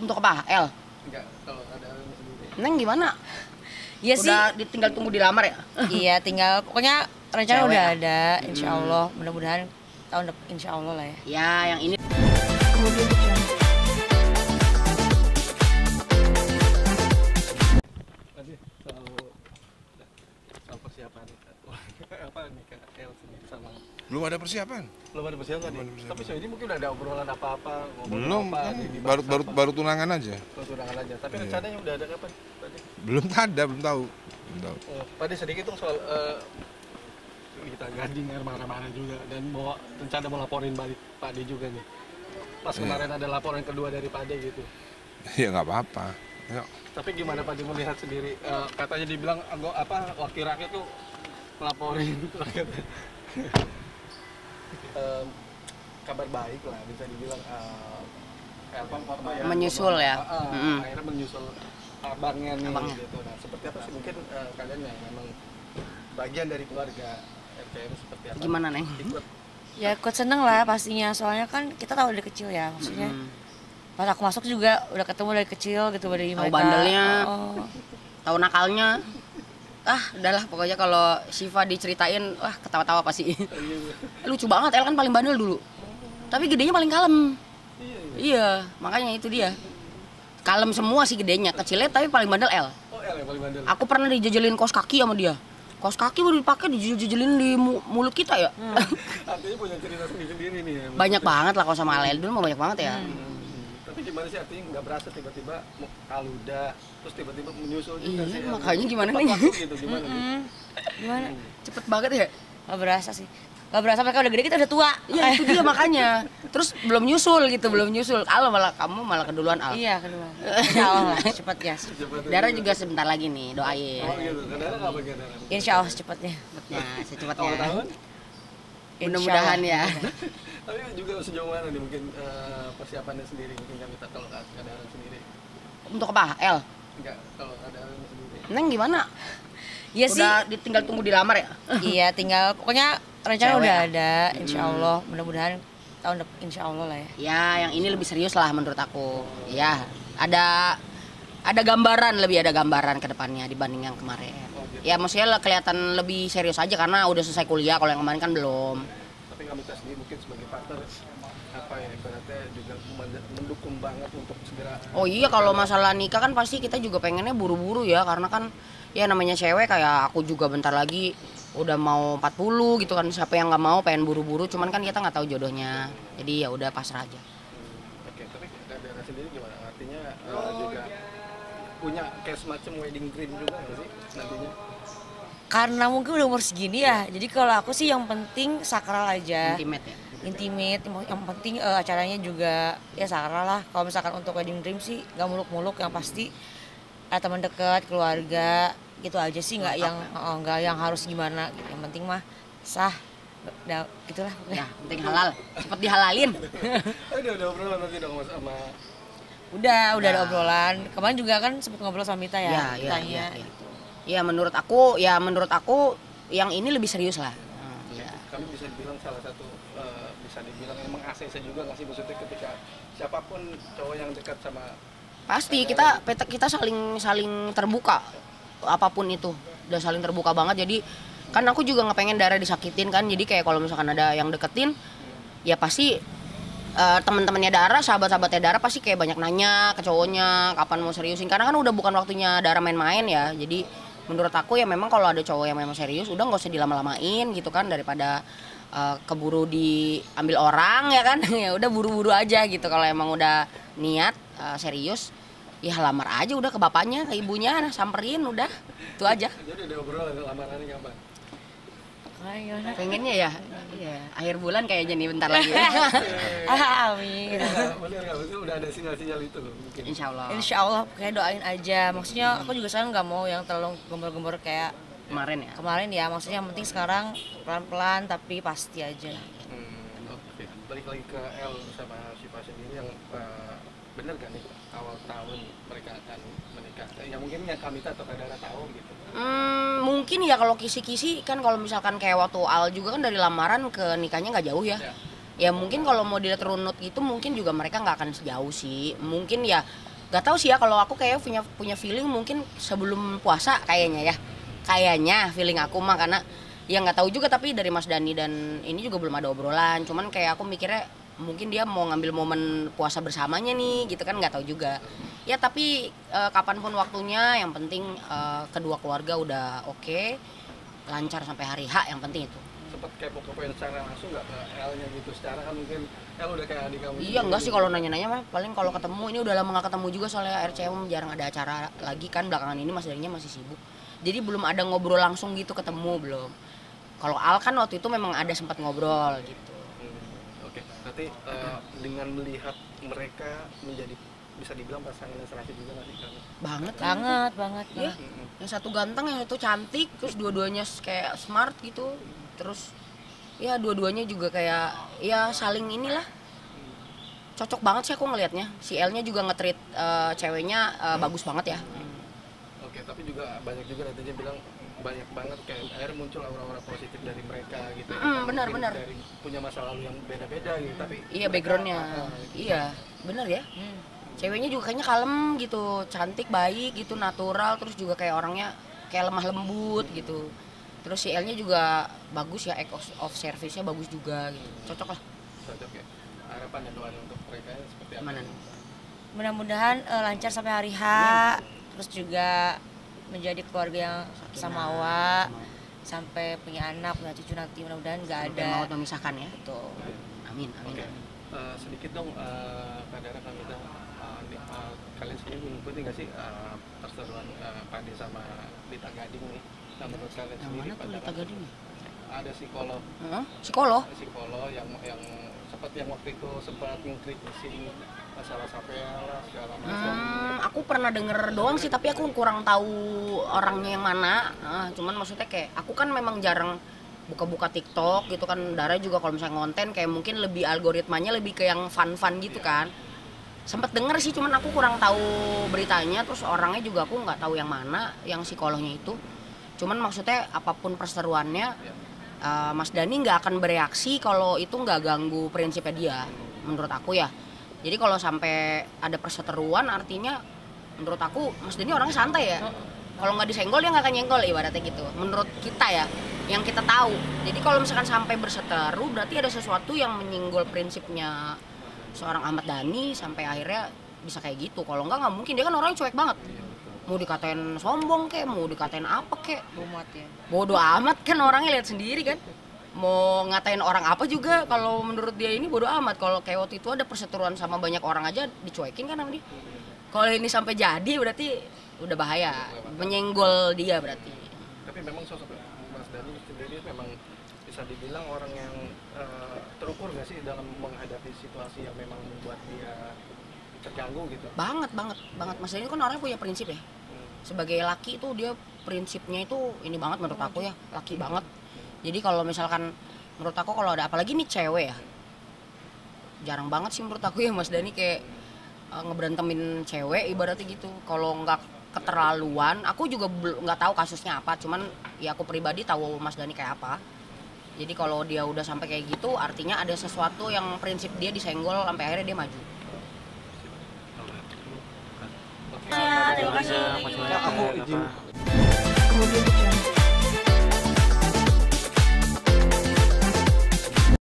Untuk apa? L? Enggak, kalau ada sendiri. Neng gimana? Iya sih. Udah tinggal tunggu dilamar ya? Iya, tinggal pokoknya rencana Cewek udah ya? ada, insya Allah. Mudah-mudahan tahun depan insya Allah lah ya. Ya, yang ini. Tadi soal persiapan apa nikah El sendiri sama. Belum ada persiapan. Belum ada persiapan nih. Tapi so ini mungkin udah ada obrolan apa-apa, ngobrol Belum, apa, kan dibahas apa. baru tunangan aja. Baru tunangan aja. Tapi Iya. rencananya udah ada kapan tadi? Belum ada, belum tahu. Tadi sedikit dong soal kita gading marah-marah juga dan mau rencana mau laporin balik Pak D juga nih. Pas Iya. kemarin ada laporan kedua dari Pak D gitu. Ya nggak apa-apa. Ya, Tapi gimana Pak D melihat sendiri? Katanya dibilang wakil rakyat tuh melaporin rakyat. Kabar baik lah bisa dibilang Menyusul ya? Akhirnya menyusul abangnya nih gitu. Nah, seperti apa sih mungkin kalian yang memang bagian dari keluarga RPM seperti apa? Gimana, Neng? Ikut. Ya ikut seneng lah pastinya, soalnya kan kita tahu dari kecil ya, maksudnya pas aku masuk juga udah ketemu dari kecil gitu dari Tahu mereka. bandelnya. Oh. Tahu nakalnya. Udahlah pokoknya kalau Syifa diceritain, wah ketawa-tawa pasti. Lucu banget, El kan paling bandel dulu. Tapi gedenya paling kalem. Iya, makanya itu dia. Kalem semua sih gedenya, kecilnya tapi paling bandel El. Oh, El yang paling bandel. Aku pernah dijejelin kaos kaki sama dia. Kaos kaki baru dipakai dijejelin di mulut kita ya. Artinya punya cerita sendiri nih ya. Banyak banget lah kalau sama Alel dulu mah banyak banget ya. Tapi gimana sih artinya nggak berasa tiba-tiba kaluda terus tiba-tiba menyusul juga sih. Iya, makanya gimana Tepat nih? waktu gitu gimana nih? Gimana? Cepet banget ya. Gak berasa sih. Gak berasa mereka udah gede, kita udah tua. Iya itu dia makanya. Terus belum nyusul gitu, belum nyusul. Kalau malah kamu malah keduluan Al. Iya kedua. Insya Allah lah, cepet ya. Dara juga sebentar lagi nih, doain. Oh gitu. Kadang apa kadang? Insya Allah secepatnya. Nah, secepatnya. Awal tahun. Mudah-mudahan ya. Tapi juga sejauh mana nih mungkin persiapannya sendiri mungkin kami tak kalau ada sendiri. Untuk apa? L? Enggak, kalau ada sendiri. Neng gimana? Iya sih. Udah tinggal tunggu dilamar ya? Iya, tinggal pokoknya rencana Cewek udah ya? ada, insya Allah. Mudah-mudahan tahun depan insya Allah lah ya. Ya, yang ini lebih serius lah menurut aku. Ya, ada gambaran, lebih ada gambaran ke depannya dibanding yang kemarin. Ya, maksudnya kelihatan lebih serius aja karena udah selesai kuliah, kalau yang kemarin kan belum. Tapi kami sendiri mungkin sebagai partner apa ya ibaratnya juga mendukung banget untuk segera. Oh iya, kalau masalah nikah kan pasti kita juga pengennya buru-buru ya, karena kan ya namanya cewek, kayak aku juga bentar lagi udah mau 40 gitu kan, siapa yang nggak mau pengen buru-buru, cuman kan kita nggak tahu jodohnya, jadi ya udah pasrah aja. Oke, tapi Dara sendiri gimana? Artinya juga punya kayak semacam wedding dream juga nggak sih nantinya? Karena mungkin udah umur segini ya, jadi kalau aku sih yang penting sakral aja. Intimate ya. Intimate, yang penting acaranya juga ya sakral lah. Kalau misalkan untuk wedding dream sih gak muluk-muluk, yang pasti teman dekat, keluarga gitu aja sih, nggak yang harus gimana gitu. Yang penting mah sah, gitulah. Ya, penting halal, cepet dihalalin. Udah obrolan nanti dong Mas sama. Udah ada obrolan. Kemarin juga kan sempet ngobrol sama Mita ya, Iya. Ya menurut aku yang ini lebih serius lah. Iya. Kami bisa dibilang salah satu bisa dibilang emang ACC juga nggak sih, maksudnya ketika siapapun cowok yang dekat sama. Pasti kita saling terbuka, apapun itu udah saling terbuka banget. Jadi kan aku juga nggak pengen Dara disakitin kan, jadi kayak kalau misalkan ada yang deketin ya pasti teman-temannya Dara, sahabat-sahabatnya Dara pasti kayak banyak nanya ke cowoknya kapan mau seriusin, karena kan udah bukan waktunya Dara main-main ya. Jadi menurut aku ya memang kalau ada cowok yang memang serius udah nggak usah dilama-lamain gitu kan, daripada keburu diambil orang ya kan. Ya udah buru-buru aja gitu. Kalau emang udah niat serius ya lamar aja udah ke bapaknya, ke ibunya, samperin udah itu aja. Jadi udah obrolan lamarannya kapan? Pengennya ya akhir bulan kayaknya nih, bentar lagi. Amin. Bener nggak? Maksudnya udah ada sinyal-sinyal itu loh mungkin. Insya Allah. Insya Allah kayak doain aja. Maksudnya aku juga sekarang nggak mau yang terlalu gembor-gembor kayak Kemarin ya. kemarin ya. Maksudnya yang penting sekarang pelan-pelan tapi pasti aja. Oke. Balik lagi ke El sama Syifa sendiri yang bener gak nih awal tahun mereka akan menikah? Ya mungkin yang kami atau Dara tahu gitu. Mungkin ya kalau kisi-kisi kan, kalau misalkan kayak waktu Al juga kan dari lamaran ke nikahnya nggak jauh ya. Ya mungkin kalau mau dilihat runut gitu mungkin juga mereka nggak akan sejauh sih. Mungkin ya Gak tahu sih ya, kalau aku kayak punya feeling mungkin sebelum puasa kayaknya ya. Kayaknya feeling aku mah, karena ya nggak tahu juga, tapi dari Mas Dani dan ini juga belum ada obrolan. Cuman kayak aku mikirnya mungkin dia mau ngambil momen puasa bersamanya nih gitu kan, nggak tahu juga. Ya tapi kapanpun waktunya, yang penting kedua keluarga udah oke, lancar sampai hari H, yang penting itu. Sempet kepo-kepoin secara langsung nggak ke L-nya gitu? Secara kan mungkin L udah kayak adik kamu. Iya enggak sih, kalau nanya-nanya mah paling kalau ketemu, ini udah lama nggak ketemu juga soalnya RCM jarang ada acara lagi kan belakangan ini, Mas Daninya masih sibuk. Jadi belum ada ngobrol langsung gitu, ketemu belum. Kalau Al kan waktu itu memang ada sempat ngobrol gitu. Oke, berarti dengan melihat mereka menjadi bisa dibilang pasangan yang serasi juga nggak sih kamu? Banget. Ya, yang satu ganteng, yang satu cantik, terus dua-duanya kayak smart gitu. Terus ya dua-duanya juga kayak ya saling inilah. Cocok banget sih aku ngelihatnya. Si L-nya juga nge-treat ceweknya bagus banget ya. Oke, tapi juga banyak juga netizen bilang banyak banget kayak akhirnya muncul aura-aura positif dari mereka gitu. Benar. Dari punya masa lalu yang beda-beda gitu, tapi Iya, backgroundnya. Iya, bener ya. Ceweknya juga kayaknya kalem gitu, cantik, baik gitu, natural, terus juga kayak orangnya kayak lemah lembut gitu. Terus si L-nya juga bagus ya, act of service-nya bagus juga gitu. Cocok lah. cocok ya. Harapan dan doa untuk mereka seperti apa? Mana nih? Mudah-mudahan lancar sampai hari H, terus juga menjadi keluarga yang samawa, sampai punya anak, punya cucu nanti, mudah-mudahan nggak Sampai ada. maut memisahkan ya. Betul. Amin. Oke. Sedikit dong, Kak Dara, kalian sendiri mengikuti nggak sih perseteruan Pade sama Lita Gading nih? Nah, menurut kalian Yang sendiri mana tuh Lita Gading? ada psikolog Psikolog? yang seperti yang waktu itu sempat mengkritisi masalah Sapela segala macam. Aku pernah denger doang sih, tapi aku kurang tahu orangnya yang mana. Cuman maksudnya kayak aku kan memang jarang buka-buka TikTok gitu kan. Dara juga kalau misalnya ngonten kayak mungkin lebih algoritmanya lebih ke yang fun-fun gitu kan. Sempet denger sih, cuman aku kurang tahu beritanya. Terus orangnya juga aku nggak tahu yang mana, yang psikolognya itu. Cuman maksudnya apapun perseteruannya, Mas Dani nggak akan bereaksi kalau itu nggak ganggu prinsipnya dia, menurut aku ya. Jadi kalau sampai ada perseteruan, artinya menurut aku Mas Dani orangnya santai ya. Kalau nggak disenggol dia nggak akan nyenggol, ibaratnya gitu. Menurut kita ya, yang kita tahu. Jadi kalau misalkan sampai berseteru, berarti ada sesuatu yang menyinggol prinsipnya seorang Ahmad Dhani sampai akhirnya bisa kayak gitu. Kalau nggak mungkin, dia kan orangnya cuek banget. Mau dikatain sombong kek, mau dikatain apa kek, bodoh amat kan, orangnya lihat sendiri kan. Mau ngatain orang apa juga, kalau menurut dia ini bodoh amat. Kalau kayak waktu itu ada perseteruan sama banyak orang aja dicuekin kan sama dia. Kalau ini sampai jadi berarti udah bahaya, menyenggol dia berarti. Tapi memang sosok Mas Dhani sendiri memang bisa dibilang orang yang terukur nggak sih dalam menghadapi situasi yang memang membuat dia terganggu gitu. Banget. Mas Dhani kan orangnya punya prinsip ya. Sebagai laki itu dia prinsipnya itu ini banget menurut aku ya, laki banget. Jadi kalau misalkan menurut aku kalau ada apalagi nih cewek ya, jarang banget sih menurut aku ya Mas Dhani kayak ngeberantemin cewek ibaratnya gitu. Kalau nggak keterlaluan, aku juga nggak tahu kasusnya apa, cuman ya aku pribadi tahu Mas Dhani kayak apa. Jadi kalau dia udah sampai kayak gitu, artinya ada sesuatu yang prinsip dia disenggol sampai akhirnya dia maju. Terima kasih. Aku izin. Kemudian